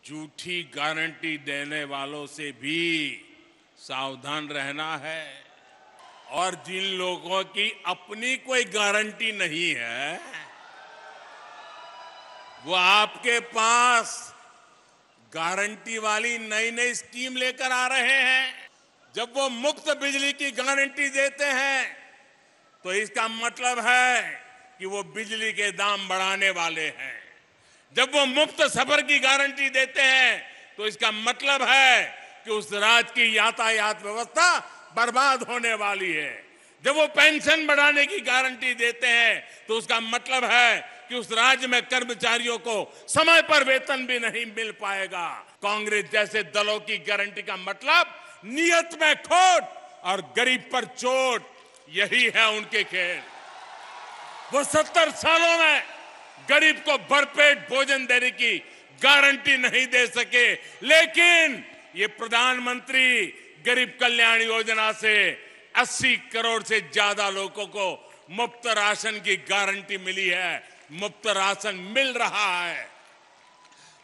झूठी गारंटी देने वालों से भी सावधान रहना है। और जिन लोगों की अपनी कोई गारंटी नहीं है, वो आपके पास गारंटी वाली नई नई स्कीम लेकर आ रहे हैं। जब वो मुफ्त बिजली की गारंटी देते हैं तो इसका मतलब है कि वो बिजली के दाम बढ़ाने वाले हैं। जब वो मुफ्त सफर की गारंटी देते हैं तो इसका मतलब है कि उस राज्य की यातायात व्यवस्था बर्बाद होने वाली है। जब वो पेंशन बढ़ाने की गारंटी देते हैं तो उसका मतलब है कि उस राज्य में कर्मचारियों को समय पर वेतन भी नहीं मिल पाएगा। कांग्रेस जैसे दलों की गारंटी का मतलब नियत में खोट और गरीब पर चोट, यही है उनके खेल। वो 70 सालों में गरीब को भरपेट भोजन देने की गारंटी नहीं दे सके, लेकिन ये प्रधानमंत्री गरीब कल्याण योजना से 80 करोड़ से ज्यादा लोगों को मुफ्त राशन की गारंटी मिली है, मुफ्त राशन मिल रहा है।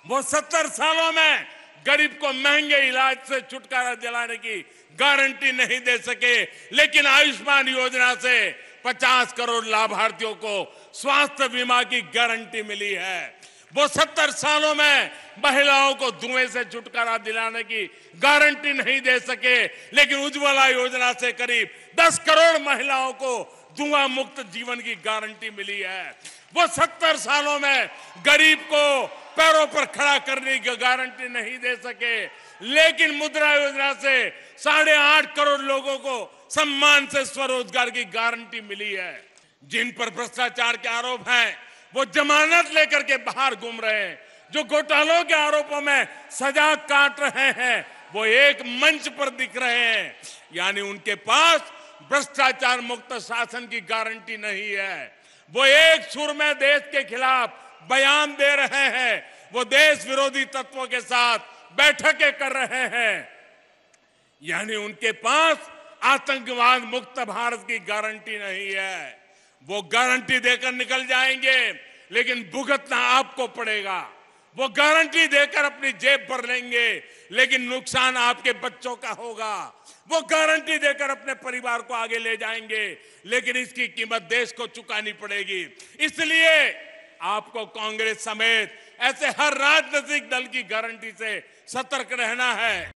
वो 70 सालों में गरीब को महंगे इलाज से छुटकारा दिलाने की गारंटी नहीं दे सके, लेकिन आयुष्मान योजना से 50 करोड़ लाभार्थियों को स्वास्थ्य बीमा की गारंटी मिली है। वो 70 सालों में महिलाओं को धुएं से छुटकारा दिलाने की गारंटी नहीं दे सके, लेकिन उज्ज्वला योजना से करीब 10 करोड़ महिलाओं को धुआं मुक्त जीवन की गारंटी मिली है। वो 70 सालों में गरीब को पैरों पर खड़ा करने की गारंटी नहीं दे सके, लेकिन मुद्रा योजना से 8.5 करोड़ लोगों को सम्मान से स्वरोजगार की गारंटी मिली है। जिन पर भ्रष्टाचार के आरोप हैं वो जमानत लेकर के बाहर घूम रहे हैं, जो घोटालों के आरोपों में सजा काट रहे हैं वो एक मंच पर दिख रहे हैं। यानी उनके पास भ्रष्टाचार मुक्त शासन की गारंटी नहीं है। वो एक सुर में देश के खिलाफ बयान दे रहे हैं, वो देश विरोधी तत्वों के साथ बैठकें कर रहे हैं। यानी उनके पास आतंकवाद मुक्त भारत की गारंटी नहीं है। वो गारंटी देकर निकल जाएंगे, लेकिन भुगतना आपको पड़ेगा। वो गारंटी देकर अपनी जेब भर लेंगे, लेकिन नुकसान आपके बच्चों का होगा। वो गारंटी देकर अपने परिवार को आगे ले जाएंगे, लेकिन इसकी कीमत देश को चुकानी पड़ेगी। इसलिए आपको कांग्रेस समेत ऐसे हर राजनीतिक दल की गारंटी से सतर्क रहना है।